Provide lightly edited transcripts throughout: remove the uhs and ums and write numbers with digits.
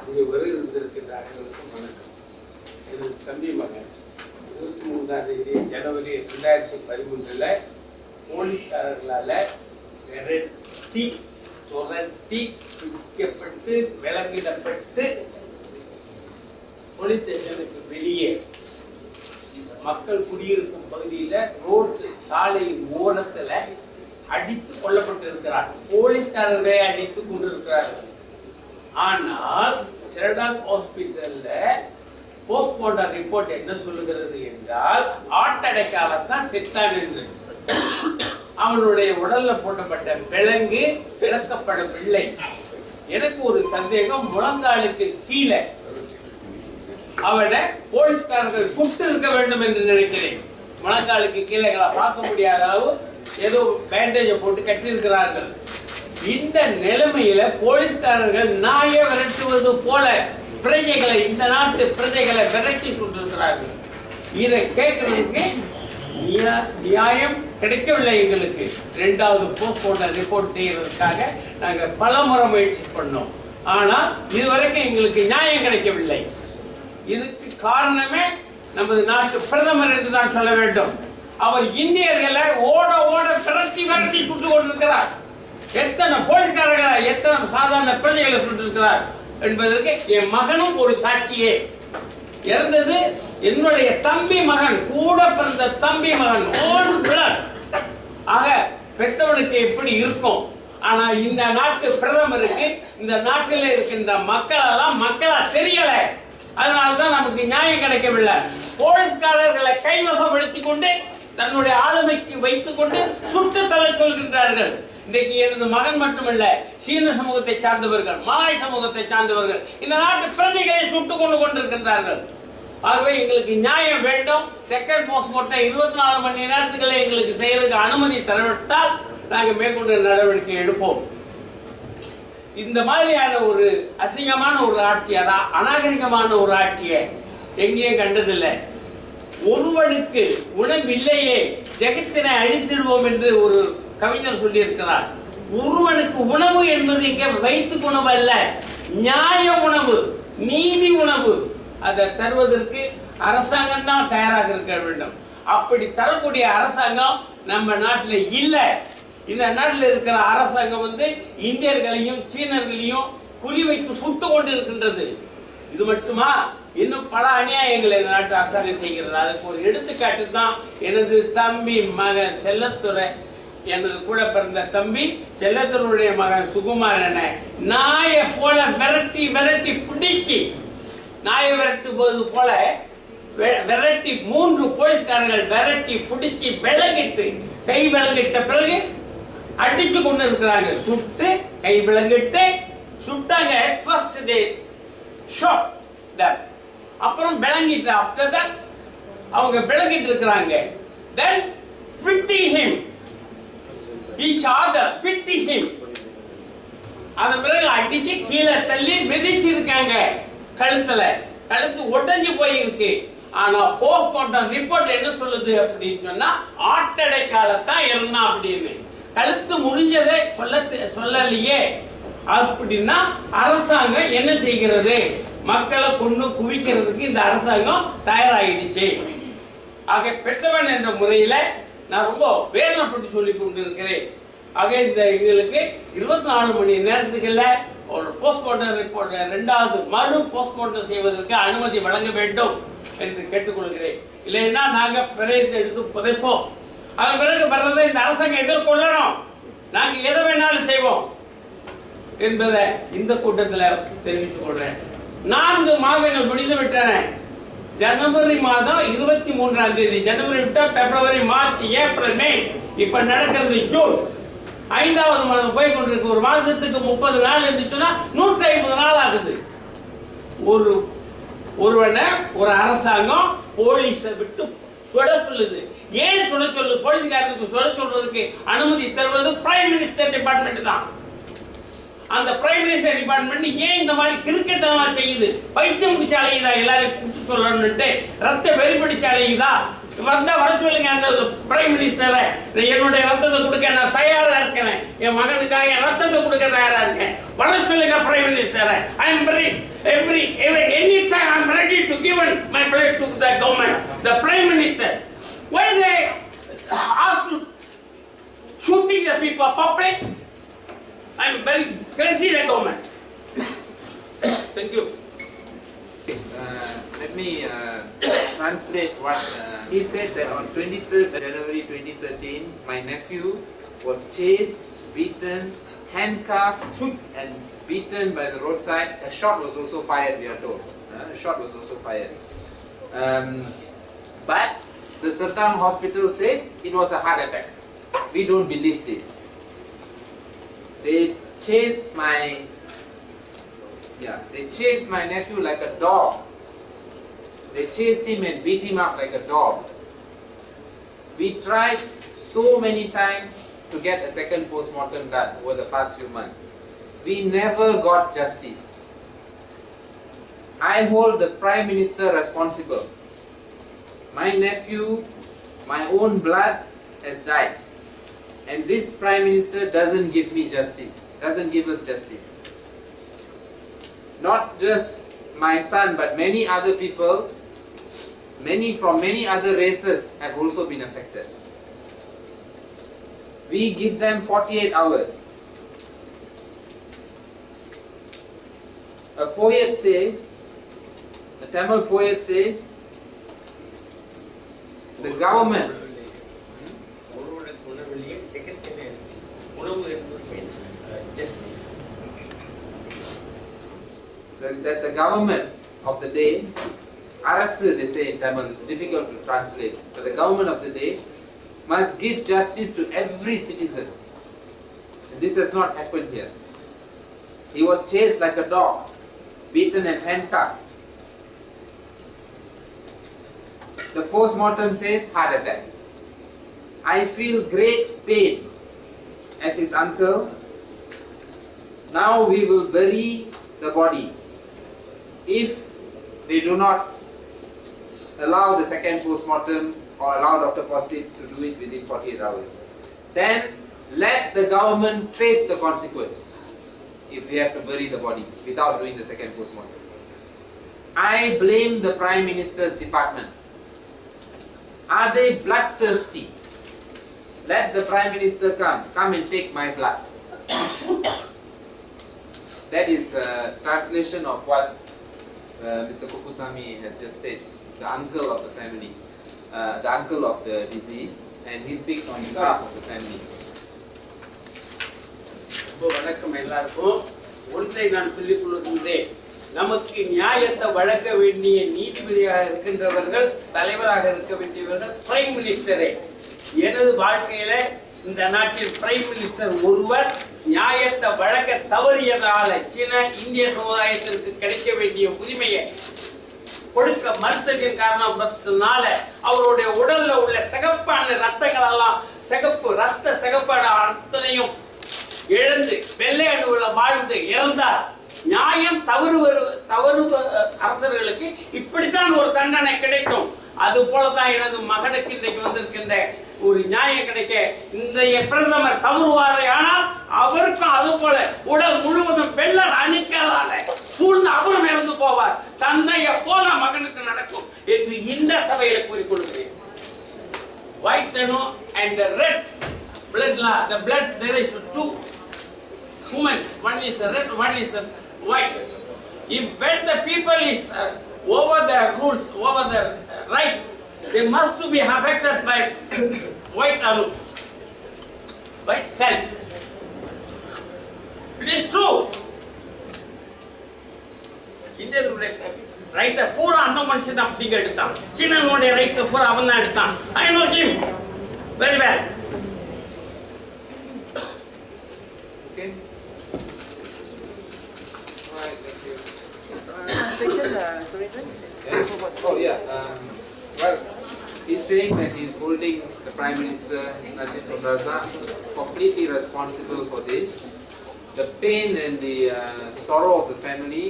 இங்கே வருகின்ற அனைவருக்கும் வணக்கம். எனது தம்பி மகன் 23ஆம் தேதி ஜனவரி 2013 போலீஸ்காரர்களால் விரட்டி துரத்தி பிடிக்கப்பட்டு விலங்கிடப்பட்டு போலீஸ் ஸ்டேஷனுக்கு வெளியே மக்கள் குடியிருக்கும் பகுதியில் ரோட்டு சாலை ஓரத்தில் அடித்து கொல்லப்பட்டிருக்கிறார். போலீஸ்காரர்களே அடித்து கொண்டிருக்கிறார்கள். ஆனால் செரடாக் ஹாஸ்பிட்டல்ல போஸ்ட்மார்ட்டம் ரிப்போர்ட் என்ன சொல்லுகிறது என்றால் ஹார்ட் அட்டாக்கால தான் செத்தான் என்று. அவனுடைய உடல்ல போட்டப்பட்ட விலங்கு இறக்கப்படவில்லை. எனக்கு ஒரு சந்தேகம், முழங்காலுக்கு கீழே அவனை போலீஸ்காரர்கள் சுட்டு இருக்க வேண்டும் என்று நினைக்கிறேன். முழங்காலுக்கு கீழே பார்க்க முடியாத அளவு ஏதோ பேண்டேஜை போட்டு கட்டியிருக்கிறார்கள். இந்த நிலைமையில போலீஸ்காரர்கள் நாயை விரட்டுவது போல பிரஜைகளை, இந்த நாட்டு பிரஜைகளை விரட்டி கொண்டிருக்கிறார்கள். இதை கேட்கறதுக்கு நியாயம் கிடைக்கவில்லை. எங்களுக்கு 2வது போஸ்ட்மார்ட்டம் ரிப்போர்ட் செய்யறதுக்காக நாங்கள் பல முறை முயற்சி பண்ணோம். ஆனால் இதுவரைக்கும் எங்களுக்கு நியாயம் கிடைக்கவில்லை. இதுக்கு காரணமே நமது நாட்டு பிரதமர் என்று தான் சொல்ல வேண்டும். அவர் இந்தியர்களை ஓட ஓட விரட்டி விரட்டி சுட்டு கொண்டிருக்கிறார். எத்தனை போலீஸ்காரர்களை, எத்தனை சாதாரண பிரஜைகளை சுட்டிருக்கிறார் என்பதற்கு என் மகனும் ஒரு சாட்சியே. இறந்தது என்னுடைய தம்பி மகன், கூட பிறந்த தம்பி மகன். ஆக பெற்றவனுக்கு எப்படி இருக்கும்? ஆனா இந்த நாட்டு பிரதமருக்கு இந்த நாட்டில் இருக்கின்ற மக்களெல்லாம் மக்களா தெரியல. அதனால்தான் நமக்கு நியாயம் கிடைக்கவில்லை. போலீஸ்காரர்களை கைவசப்படுத்திக் கொண்டு தன்னுடைய ஆளுமைக்கு வைத்துக் கொண்டு சுட்டு தலை சொல்கின்றார்கள். இன்றைக்கு எனது மகன் மட்டுமல்ல, சீன சமூகத்தை சார்ந்தவர்கள், மலாய் சமூகத்தை சார்ந்தவர்கள் இந்த நாட்டு பிரஜைகளை சுட்டுக் கொண்டிருக்கின்றார்கள். ஆகவே எங்களுக்கு நியாயம் வேண்டும். செகண்ட் போஸ்ட்மார்ட்டம் 24 மணி நேரத்துக்குள்ள எங்களுக்கு செய்யறதுக்கு அனுமதி தரவிட்டால் நாங்கள் மேற்கொண்டு நடவடிக்கை எடுப்போம். இந்த மாதிரியான ஒரு அசிங்கமான ஒரு ஆட்சி, அதான் அநாகரிகமான ஒரு ஆட்சியை எங்கேயும் கண்டதில்லை. ஒருவனுக்கு உணவில்லையே ஜெகத்தினை அழித்திடுவோம் என்று ஒரு கவிஞர் சொல்லி இருக்கிறார். ஒருவனுக்கு உணவு என்பது இங்கே வைத்துக் உணவு அல்ல, நியாய உணவு, நீதி உணவு. அதை தருவதற்கு அரசாங்கம் தான் தயாராக இருக்க வேண்டும். அப்படி தரக்கூடிய அரசாங்கம் நம்ம நாட்டில் இல்லை. இந்த நாட்டில் இருக்கிற அரசாங்கம் இந்தியர்களையும் சீனர்களையும் குறி வைத்து சுட்டு கொண்டு இருக்கின்றது. இது மட்டுமா, இன்னும் பல அநியாயங்களை இந்த நாட்டு அரசாங்கம் செய்கிறது. அதுக்கு ஒரு எடுத்துக்காட்டு தான் எனது தம்பி மகன் செல்லத்துறை, எனது கூட பிறந்த தம்பி செல்லத்துறையுடைய மகன் சுகுமாரன நாயை போல விரட்டி விரட்டி பிடிச்சி, நாயை விரட்டுவது போல விரட்டி 3 போலீஸ்காரர்கள் விரட்டி பிடிச்சி விலங்கிட்டு, கை விலங்கிட்ட பிறகு அடிச்சு கொண்டு இருக்கிறாங்க. சுட்டு கை விலங்கிட்டு சுட்டாங்க. ஃபர்ஸ்ட் தே ஷாட் தட், அப்புறம் விளங்கிட்டு, after that அவங்க விளங்கிட்டு இருக்கிறாங்க. then pity him, he shot the pity him. அத பிறகு அடிச்சு கீழே தள்ளி மிதிச்சு இருக்காங்க. கழுத்து உடைஞ்சு போயிருக்கு. ஆனா போஸ்ட்மார்ட்டம் ரிப்போர்ட் என்ன சொல்லுது அப்படின்னு சொன்னா ஹார்ட் அட்டாக்கால தான் இறந்தான் அப்படின்னு. கழுத்து முறிஞ்சதை சொல்லலையே. அப்படின்னா அரசாங்கம் என்ன செய்கிறது? மக்களை கொண்டு குவிக்கிறதுக்கு இந்த அரசாங்கம் தயாராகிடுச்சு. ஆக பெற்றவன் என்ற முறையில நான் ரொம்ப வேதனைப்பட்டு சொல்லி கொண்டிருக்கிறேன். ஆக இந்த எங்களுக்கு 24 மணி நேரத்துக்குள்ள ஒரு போஸ்ட்மார்ட்டம் ரிப்போர்ட், 2வது மறு போஸ்ட்மார்ட்டம் செய்வதற்கு அனுமதி வழங்க வேண்டும் என்று கேட்டுக்கொள்கிறேன். இல்லைன்னா நாங்க பிரேதத்தை எடுத்து புதைப்போம். அதன் பிறகு வர்றதை இந்த அரசாங்கம் எதிர்கொள்ளணும். நாங்க எதை வேணாலும் செய்வோம் என்பதை இந்த கூட்டத்தில் தெரிவித்துக் கொள்றேன். 4 மாதங்கள் முடிந்து விட்டன. ஜனவரி மாதம் 23ஆம் தேதி, ஜனவரி விட்டா பிப்ரவரி, மார்ச், ஏப்ரல், மே, இப்ப நடக்கிறது ஜூன், 5வது மாதம் போய் கொண்டிருக்கு. ஒரு மாசத்துக்கு 30 நாள் இருந்துச்சுன்னா 150 நாள் ஆகுது. ஒருவனை ஒரு அரசாங்கம் போலீஸை விட்டு சுட சொல்லுது. ஏன் சுட சொல்லுது? போலீஸ்காரருக்கு சுட சொல்றதுக்கு அனுமதி தருவது பிரைம் மினிஸ்டர் டிபார்ட்மெண்ட் தான். அந்த பிரைம் மினிஸ்டர் டிபார்ட்மெண்ட் ஏன் இந்த மாதிரி கிறுக்கத்தனமா செய்யுது? பைத்தியம் பிடிச்ச அலையுதா? எல்லாரும் குத்து சொல்லணும்னுட்டு ரத்த வெறி பிடிச்ச அலையுதா? வந்தா வர சொல்லுங்க அந்த பிரைம் மினிஸ்டரை. என்னுடைய ரத்தத்தை கொடுக்க நான் தயாரா இருக்கிறேன். என் மகனுக்காக என் ரத்தத்தை கொடுக்க தயாரா இருக்கேன். வர சொல்லுங்க prime மினிஸ்டரை. I am ready. Any time I am ready to give my blood to the government, the prime minister. Why they ask to shooting the people public? I am very crazy the government. Thank you. Let me translate what he said, that on 23rd January 2013, my nephew was chased, beaten, handcuffed and beaten by the roadside. A shot was also fired, we are told. A shot was also fired. But the Sultan Hospital says it was a heart attack. We don't believe this. They chased my nephew like a dog. They chased him and beat him up like a dog. We tried so many times to get a second post-mortem done over the past few months. We never got justice. I hold the Prime Minister responsible. My nephew, my own blood, has died. And this Prime Minister doesn't give me justice, doesn't give us justice. Not just my son, but many other people, from many other races have also been affected. We give them 48 hours. A poet says, a Tamil poet says, the government that the government of the day, Arasu they say in Tamil, it's difficult to translate, but the government of the day must give justice to every citizen. And this has not happened here. He was chased like a dog, beaten and handcuffed. The post-mortem says heart attack. I feel great pain as his uncle. Now we will bury the body. If they do not allow the second post-mortem or allow Dr. Potit to do it within 48 hours, then let the government face the consequence if we have to bury the body without doing the second post-mortem. I blame the Prime Minister's department. Are they bloodthirsty? Let the Prime Minister come and take my blood. That is a translation of what Mr. Kupusamy has just said, the uncle of the family, the uncle of the deceased, and he speaks on behalf of the family. வணக்கம் எல்லாருக்கும். ஒன்றை நான் சொல்லிக் கொள்கின்றேன். நமக்கு நியாயத்தை வழங்க வேண்டிய நீதிபதியாக இருக்கின்றவர்கள், தலைவராக இருக்க வேண்டியவர்கள் பிரைம் மினிஸ்டரே. எனது வாழ்க்கையில இந்த நாட்டில் பிரைம் மினிஸ்டர் ஒருவர் நியாயத்தை வழங்க தவறியதால இந்திய சமுதாயத்திற்கு கிடைக்க வேண்டிய உரிமையை கொடுக்க மறுத்ததின் காரணத்தினால அவருடைய உடல்ல உள்ள சிகப்பான ரத்தங்கள் எல்லாம் சிகப்பான அத்தனையும் இழந்து வெள்ளை அணுவுல வாழ்ந்து இறந்தார். நியாயம் தவறு அரசர்களுக்கு இப்படித்தான் ஒரு தண்டனை கிடைக்கும். அது போலதான் எனது மகனுக்கு இன்றைக்கு வந்திருக்கின்ற ஒரு நியாயம் கிடைக்க இன்றைய பிரதமர் தவறுவாரே, ஆனால் அவருக்கும் அது போல உடல் முழுவதும் வெள்ளர் அணிக்கலால சூழ்ந்து அவரும் இறந்து போவார். தந்தைய போல மகனுக்கு நடக்கும் என்று இந்த சபையில கூறிக்கொள்கிறேன். White and the red blood law, the blood there is two humans, one is the red, one is the white. If when the people is over the rules, over the right, they must to be affected by white cells. It is true. இந்தியர்களுடைய ரைட்டை பூரா அந்த மனுஷன் தான் அப்படிங்க எடுத்தான். சீனனுடைய ரைட்டை பூரா அவன் தான் எடுத்தான். I know him very well. Okay. All right, thank you. Oh yeah. Well, he's saying that he's holding the Prime Minister Najib Razak completely responsible for this. The pain and the sorrow of the family,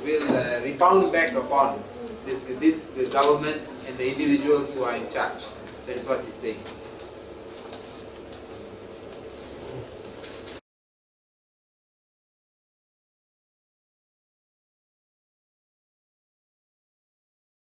will rebound back upon the government and the individuals who are in charge. That's what he's saying.